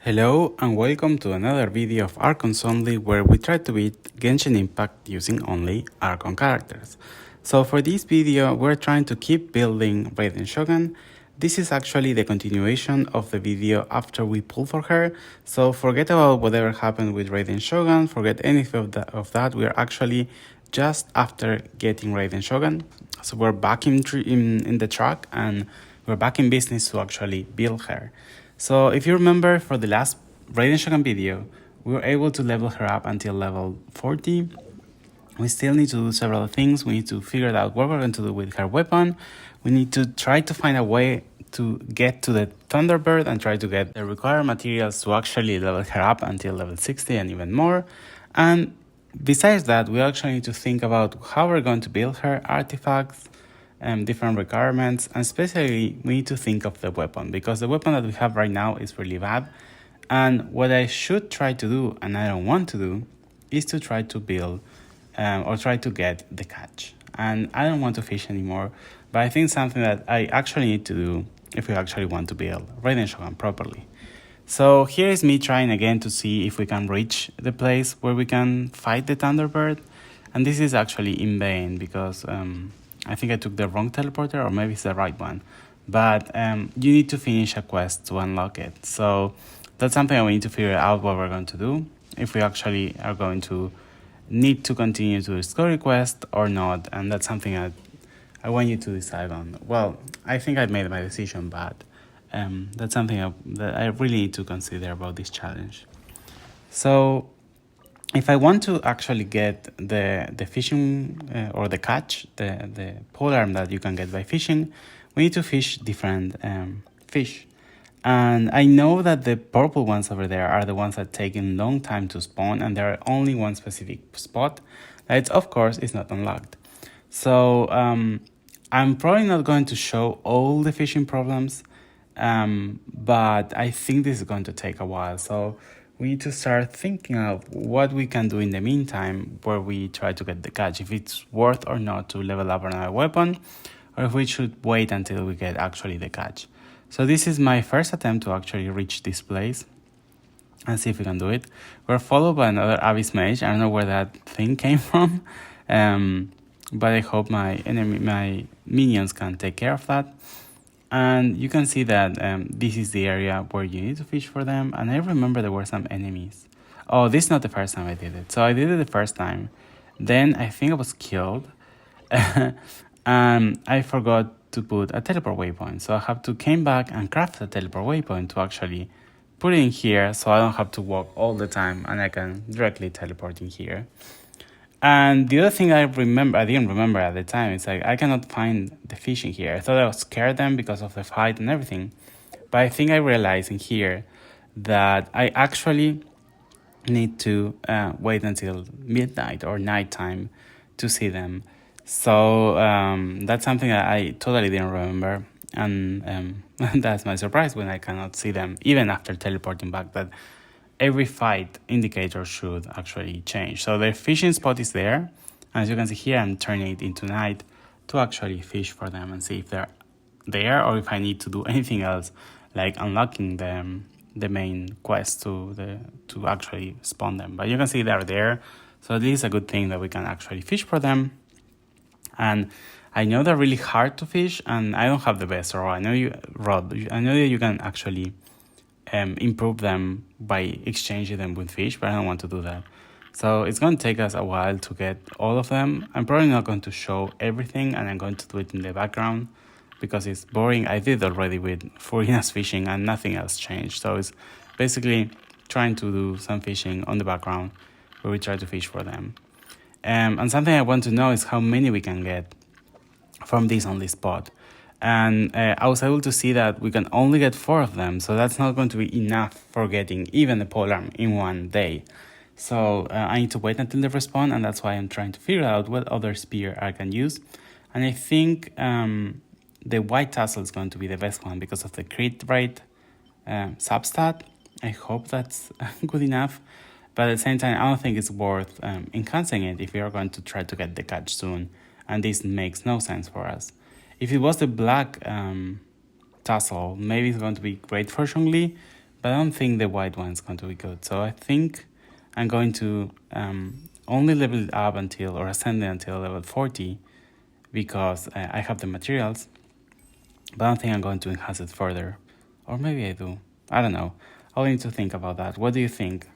Hello and welcome to another video of Archons Only, where we try to beat Genshin Impact using only Archon characters. So for this video we're trying to keep building Raiden Shogun. This is actually the continuation of the video after we pull for her, so forget about whatever happened with Raiden Shogun, forget anything of that. We're actually just after getting Raiden Shogun, so we're back in the track and we're back in business to actually build her. So if you remember, for the last Raiden Shogun video, we were able to level her up until level 40. We still need to do several things. We need to figure out what we're going to do with her weapon. We need to try to find a way to get to the Thunderbird and try to get the required materials to actually level her up until level 60 and even more. And besides that, we actually need to think about how we're going to build her artifacts, different requirements, and especially we need to think of the weapon, because the weapon that we have right now is really bad. And what I should try to do, and I don't want to do, is to try to build or try to get the catch. And I don't want to fish anymore, but I think something that I actually need to do if we actually want to build Raiden Shogun properly. So here is me trying again to see if we can reach the place where we can fight the Thunderbird. And this is actually in vain, because I think I took the wrong teleporter, or maybe it's the right one. But you need to finish a quest to unlock it. So that's something we need to figure out what we're going to do, if we actually are going to need to continue to the story quest or not. And that's something I want you to decide on. Well, I think I've made my decision, but that's something that I really need to consider about this challenge. So if I want to actually get the fishing or the catch, the polearm that you can get by fishing, we need to fish different fish. And I know that the purple ones over there are the ones that take a long time to spawn, and there are only one specific spot that, of course, is not unlocked. So I'm probably not going to show all the fishing problems, but I think this is going to take a while. So we need to start thinking of what we can do in the meantime, where we try to get the catch, if it's worth or not to level up another weapon, or if we should wait until we get actually the catch. So this is my first attempt to actually reach this place and see if we can do it. We're followed by another Abyss Mage. I don't know where that thing came from, but I hope my minions can take care of that. And you can see that this is the area where you need to fish for them. And I remember there were some enemies. Oh, this is not the first time I did it. So I did it the first time. Then I think I was killed. And I forgot to put a teleport waypoint. So I have to came back and craft a teleport waypoint to actually put it in here, so I don't have to walk all the time and I can directly teleport in here. And the other thing I didn't remember at the time, it's like I cannot find the fish in here. I thought I was scared them because of the fight and everything. But I think I realized in here that I actually need to wait until midnight or nighttime to see them. So that's something I totally didn't remember. And that's my surprise when I cannot see them, even after teleporting back, that every fight indicator should actually change. So the fishing spot is there. As you can see here, I'm turning it into night to actually fish for them and see if they're there, or if I need to do anything else, like unlocking them, the main quest to actually spawn them. But you can see they're there. So this is a good thing that we can actually fish for them. And I know they're really hard to fish, and I don't have the best rod. I know that you can actually improve them by exchanging them with fish, but I don't want to do that. So it's going to take us a while to get all of them. I'm probably not going to show everything, and I'm going to do it in the background because it's boring. I did already with Furina's fishing and nothing else changed. So it's basically trying to do some fishing on the background where we try to fish for them. And something I want to know is how many we can get from this only spot. And I was able to see that we can only get 4 of them, so that's not going to be enough for getting even the polearm in one day. So I need to wait until they respawn, and that's why I'm trying to figure out what other spear I can use. And I think the white tassel is going to be the best one because of the crit rate substat. I hope that's good enough. But at the same time, I don't think it's worth enhancing it if we are going to try to get the catch soon. And this makes no sense for us. If it was the black tassel, maybe it's going to be great for Zhongli. but I don't think the white one's going to be good. So I think I'm going to only level it up until, or ascend it until level 40, because I have the materials, but I don't think I'm going to enhance it further. Or maybe I do. I don't know. I'll need to think about that. What do you think?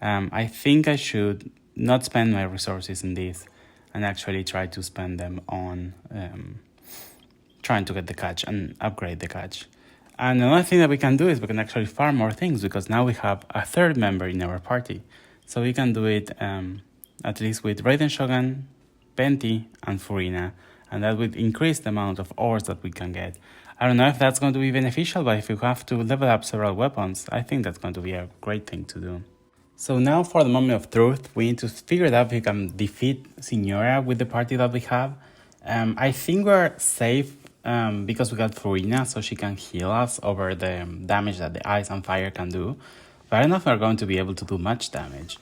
I think I should not spend my resources in this and actually try to spend them on trying to get the catch and upgrade the catch. And another thing that we can do is we can actually farm more things, because now we have a third member in our party. So we can do it at least with Raiden Shogun, Venti, and Furina, and that would increase the amount of ores that we can get. I don't know if that's going to be beneficial, but if you have to level up several weapons, I think that's going to be a great thing to do. So now for the moment of truth, we need to figure out if we can defeat Signora with the party that we have. I think we're safe because we got Furina, so she can heal us over the damage that the ice and fire can do. But I don't know if we're going to be able to do much damage.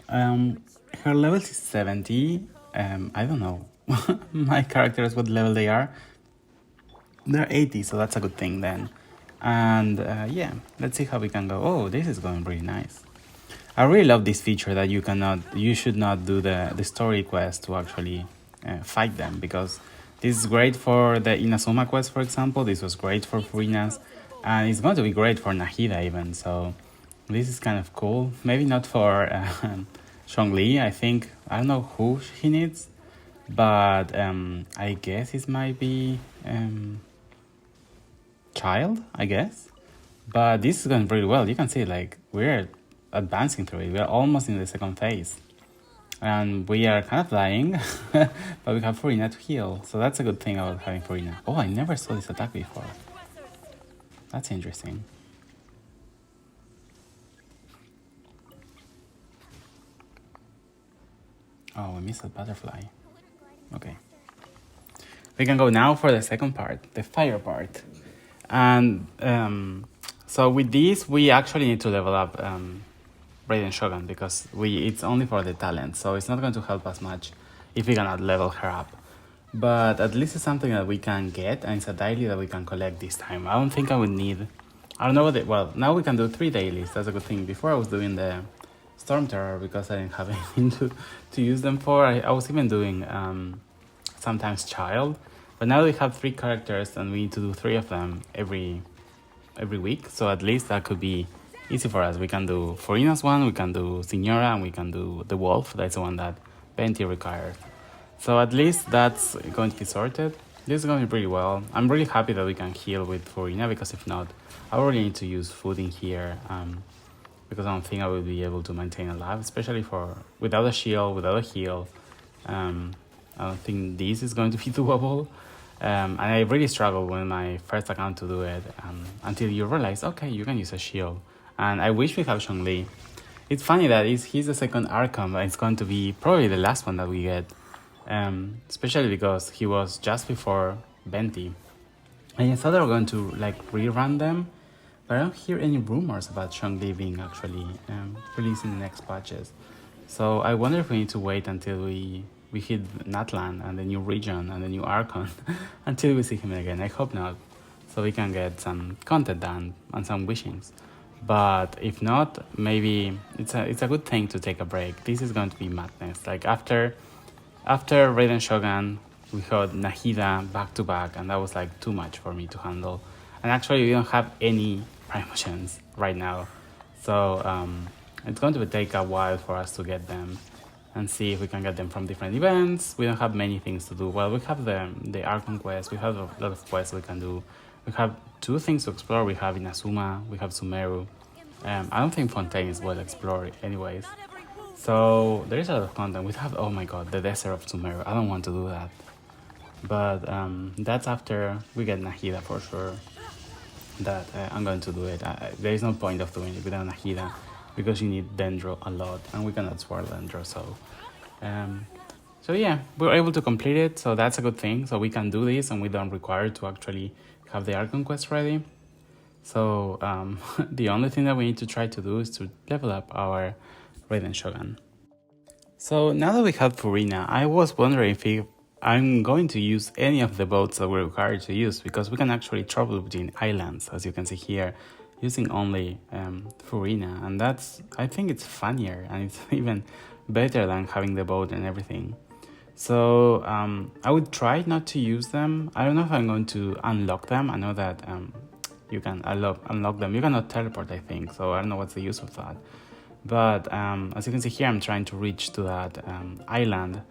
Her level is 70. I don't know my characters, what level they are. They're 80, so that's a good thing then. And yeah, let's see how we can go. Oh, this is going really nice. I really love this feature that you should not do the story quest to actually fight them, because this is great for the Inazuma quest, for example. This was great for Furina's, and it's going to be great for Nahida even. So this is kind of cool. Maybe not for Zhongli. I don't know who he needs, but I guess it might be Child, I guess. But this is going really well. You can see, like, we're advancing through it. We're almost in the second phase. And we are kind of dying, but we have Furina to heal. So that's a good thing about having Furina. Oh, I never saw this attack before. That's interesting. Oh, we missed a butterfly. Okay. We can go now for the second part, the fire part. And so with this, we actually need to level up Raiden Shogun, because it's only for the talent, so it's not going to help us much if we cannot level her up. But at least it's something that we can get, and it's a daily that we can collect this time. I don't think I would need... I don't know well, now we can do 3 dailies, that's a good thing. Before I was doing the Storm Terror because I didn't have anything to use them for. I was even doing sometimes Child, but now we have 3 characters and we need to do 3 of them every week, so at least that could be easy for us. We can do Furina's one, we can do Signora, and we can do the Wolf. That's the one that Venti requires. So at least that's going to be sorted. This is going pretty well. I'm really happy that we can heal with Furina, because if not, I really need to use food in here, because I don't think I will be able to maintain a life, especially without a shield, without a heal. I don't think this is going to be doable. And I really struggled with my first account to do it, until you realize, okay, you can use a shield. And I wish we have Zhongli. It's funny that he's the second Archon, but it's going to be probably the last one that we get. Especially because he was just before Venti. And I thought they were going to rerun them, but I don't hear any rumors about Zhongli being actually released in the next patches. So I wonder if we need to wait until we hit Natlan and the new region and the new Archon until we see him again. I hope not, so we can get some content done and some wishings. But if not, maybe it's a good thing to take a break. This is going to be madness. Like after Raiden Shogun, we had Nahida back to back, and that was like too much for me to handle. And actually, we don't have any promotions right now, so it's going to take a while for us to get them and see if we can get them from different events. We don't have many things to do. Well, we have the Archon quest. We have a lot of quests we can do. We have 2 things to explore. We have Inazuma, we have Sumeru. I don't think Fontaine is well explored anyways. So there is a lot of content. We have, oh my god, the desert of Sumeru. I don't want to do that. But that's after we get Nahida for sure. That I'm going to do it. There is no point of doing it without Nahida, because you need Dendro a lot, and we cannot swirl Dendro, so yeah, we were able to complete it, so that's a good thing. So we can do this, and we don't require to actually have the Archon quest ready. So the only thing that we need to try to do is to level up our Raiden Shogun. So now that we have Furina, I was wondering if I'm going to use any of the boats that we're required to use, because we can actually travel between islands, as you can see here. using only Furina, and I think it's funnier and it's even better than having the boat and everything. So I would try not to use them. I don't know if I'm going to unlock them. I know that you can unlock them. You cannot teleport, I think, so I don't know what's the use of that. But as you can see here, I'm trying to reach to that island.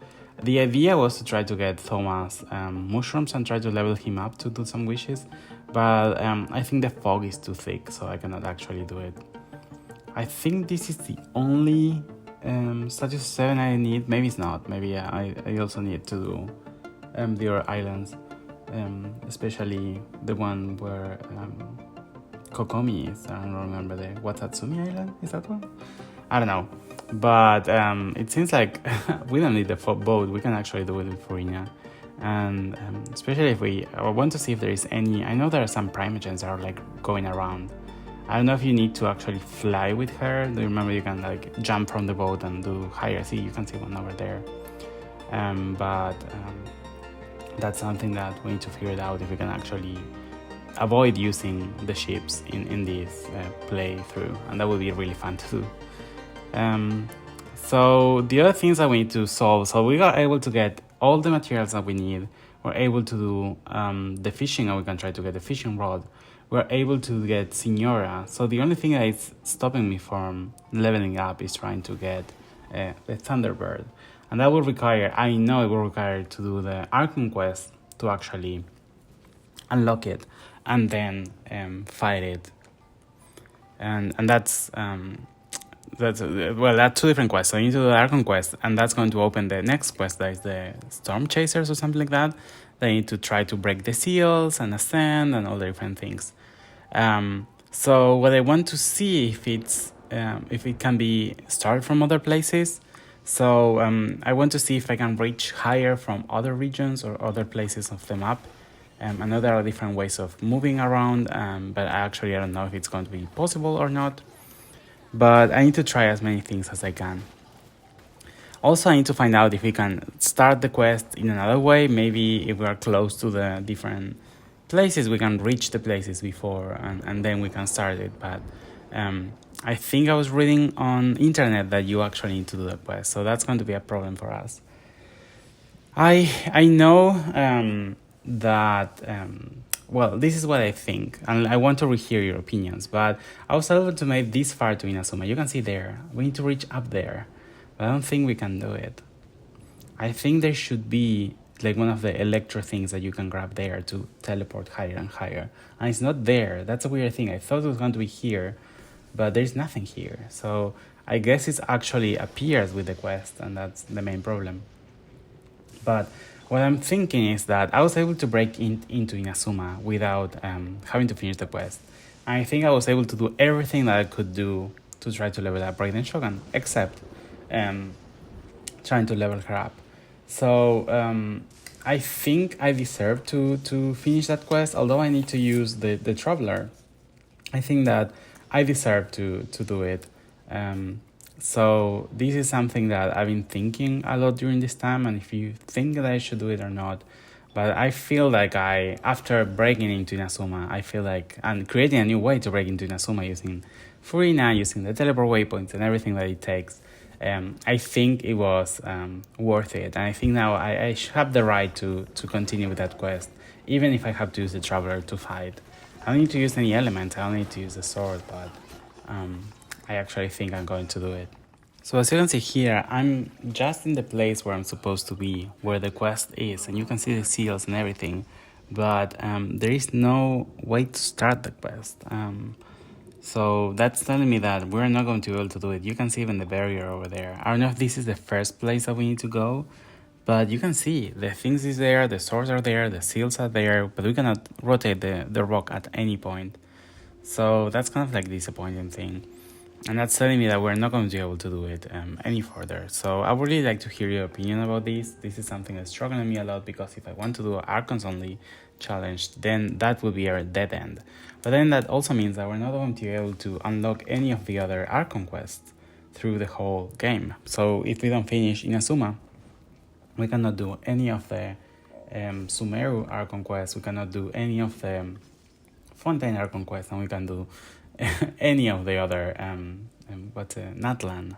The idea was to try to get Thomas mushrooms and try to level him up to do some wishes, but I think the fog is too thick, so I cannot actually do it. I think this is the only status 7 I need. Maybe it's not. Maybe I also need to do the other islands, especially the one where Kokomi is. I don't remember the Watatsumi Island. Is that one? I don't know. But it seems like we don't need the boat. We can actually do it with Furina. And especially if I want to see if there is any. I know there are some Primogens that are like going around. I don't know if you need to actually fly with her. Do you remember you can like jump from the boat and do higher? See, you can see one over there. But that's something that we need to figure it out if we can actually avoid using the ships in this playthrough, and that would be really fun to do. So the other things that we need to solve, so we are able to get all the materials that we need. We're able to do the fishing, and we can try to get the fishing rod. We're able to get Signora. So the only thing that is stopping me from leveling up is trying to get the Thunderbird. And that will require, I know it will require to do the Archon quest to actually unlock it and then fight it. And that's two different quests. So you need to do the Archon quest, and that's going to open the next quest, that is the Storm Chasers or something like that. They need to try to break the seals and ascend and all the different things. So what I want to see if it can be started from other places. So I want to see if I can reach higher from other regions or other places of the map. I know there are different ways of moving around, but I don't know if it's going to be possible or not. But I need to try as many things as I can. Also, I need to find out if we can start the quest in another way. Maybe if we are close to the different places, we can reach the places before and then we can start it. But I think I was reading on internet that you actually need to do the quest. So that's going to be a problem for us. I know that... well, this is what I think, and I want to rehear your opinions, but I was able to make this far to Inazuma. You can see there. We need to reach up there. But I don't think we can do it. I think there should be like one of the electro things that you can grab there to teleport higher and higher. And it's not there. That's a weird thing. I thought it was going to be here, but there's nothing here. So I guess it actually appears with the quest, and that's the main problem. But what I'm thinking is that I was able to break into Inazuma without having to finish the quest. And I think I was able to do everything that I could do to try to level up Raiden Shogun, except trying to level her up. So I think I deserve to finish that quest, although I need to use the Traveler. I think that I deserve to do it. So this is something that I've been thinking a lot during this time, and if you think that I should do it or not. But I feel like after breaking into Inazuma, I feel like, and creating a new way to break into Inazuma using Furina, using the teleport waypoints and everything that it takes, I think it was worth it. And I think now I have the right to continue with that quest, even if I have to use the Traveler to fight. I don't need to use any element, I only need to use the sword, but I actually think I'm going to do it. So as you can see here, I'm just in the place where I'm supposed to be, where the quest is, and you can see the seals and everything, but there is no way to start the quest. So that's telling me that we're not going to be able to do it. You can see even the barrier over there. I don't know if this is the first place that we need to go, but you can see the things is there, the swords are there, the seals are there, but we cannot rotate the rock at any point. So that's kind of like a disappointing thing. And that's telling me that we're not going to be able to do it any further. So I would really like to hear your opinion about this. This is something that's struggling me a lot, because if I want to do an Archons Only challenge, then that would be a dead end. But then that also means that we're not going to be able to unlock any of the other Archon quests through the whole game. So if we don't finish Inazuma, we cannot do any of the Sumeru Archon quests, we cannot do any of the Fontaine Archon quests, and we can do any of the other Natlan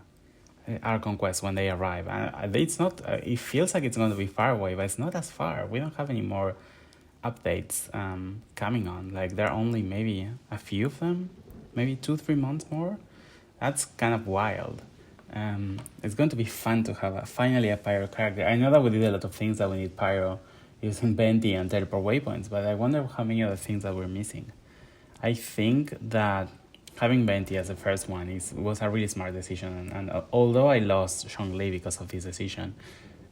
Archon quests when they arrive. And it's not. It feels like it's going to be far away, but it's not as far. We don't have any more updates coming on. Like there are only maybe a few of them, maybe 2-3 months more. That's kind of wild. It's going to be fun to have finally a Pyro character. I know that we did a lot of things that we need Pyro using Venti and teleport waypoints, but I wonder how many other things that we're missing. I think that having Venti as the first one was a really smart decision, and although I lost Zhongli because of this decision,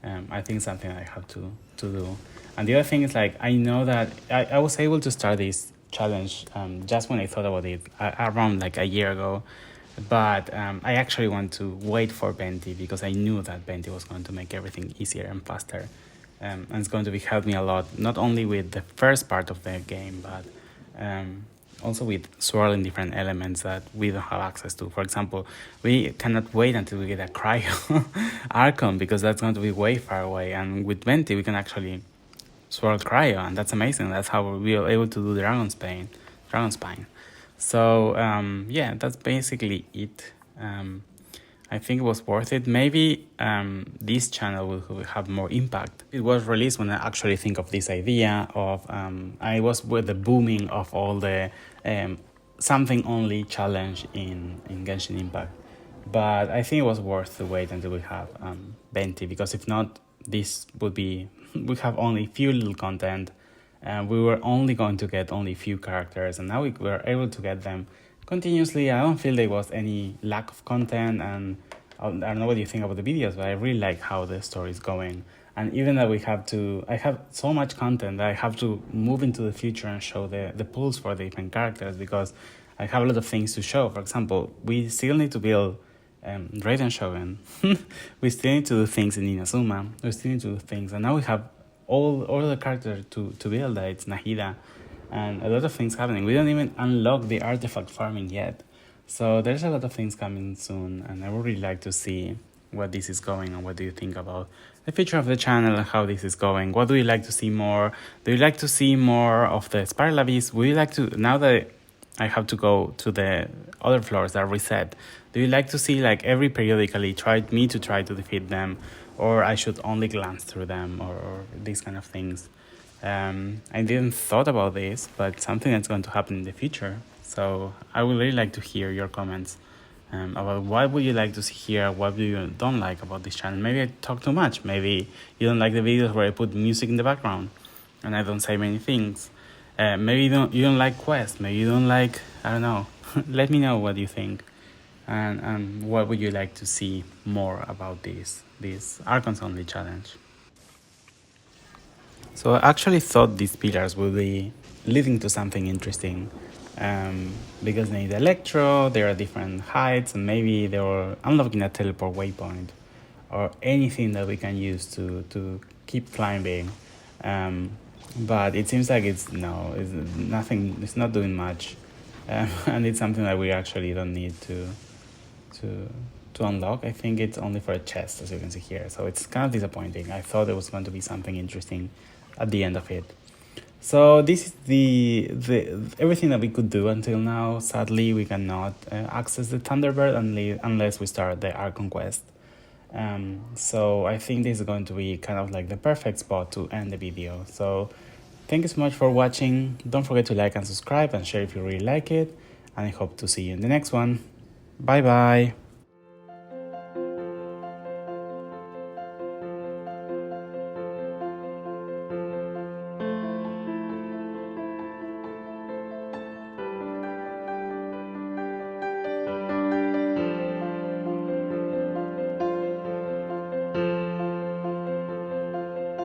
I think it's something I have to do. And the other thing is, like, I know that I was able to start this challenge just when I thought about it around like a year ago, but I actually want to wait for Venti because I knew that Venti was going to make everything easier and faster, and it's going to help me a lot, not only with the first part of the game, but also with swirling different elements that we don't have access to. For example, we cannot wait until we get a cryo Archon because that's going to be way far away, and with Venti we can actually swirl cryo, and that's amazing. That's how we were able to do Dragon Spine. So yeah, that's basically it. I think it was worth it. Maybe this channel will have more impact. It was released when I actually think of this idea of, I was with the booming of all the something only challenge in Genshin Impact. But I think it was worth to wait until we have Venti, because if not, this would be, we have only few little content, and we were only going to get only few characters, and now we were able to get them continuously. I don't feel there was any lack of content, and I don't know what you think about the videos, but I really like how the story is going. And even that I have so much content that I have to move into the future and show the pulls for the different characters, because I have a lot of things to show. For example, we still need to build Raiden Shogun. We still need to do things in Inazuma. We still need to do things, and now we have all the characters to build. It's Nahida, and a lot of things happening. We don't even unlock the artifact farming yet, so there's a lot of things coming soon, and I would really like to see what this is going, and what do you think about the future of the channel and how this is going. What do you like to see more? Do you like to see more of the Spiral Abyss? Would you like to, now that I have to go to the other floors that are reset, do you like to see like every periodically try to defeat them, or I should only glance through them, or these kind of things? I didn't thought about this, but something that's going to happen in the future. So I would really like to hear your comments about what would you like to see here, what do you don't like about this channel. Maybe I talk too much. Maybe you don't like the videos where I put music in the background and I don't say many things. Maybe you don't like quests. Maybe you don't like, I don't know. Let me know what you think, and what would you like to see more about this Archons Only challenge. So I actually thought these pillars would be leading to something interesting, because they need electro, there are different heights, and maybe they were unlocking a teleport waypoint, or anything that we can use to keep climbing. But it seems like it's nothing, it's not doing much, and it's something that we actually don't need to unlock. I think it's only for a chest, as you can see here, so it's kind of disappointing. I thought there was going to be something interesting at the end of it. So this is the everything that we could do until now. Sadly, we cannot access the Thunderbird unless we start the Archon quest. So I think this is going to be kind of like the perfect spot to end the video. So thank you so much for watching. Don't forget to like and subscribe and share if you really like it, and I hope to see you in the next one. Bye bye.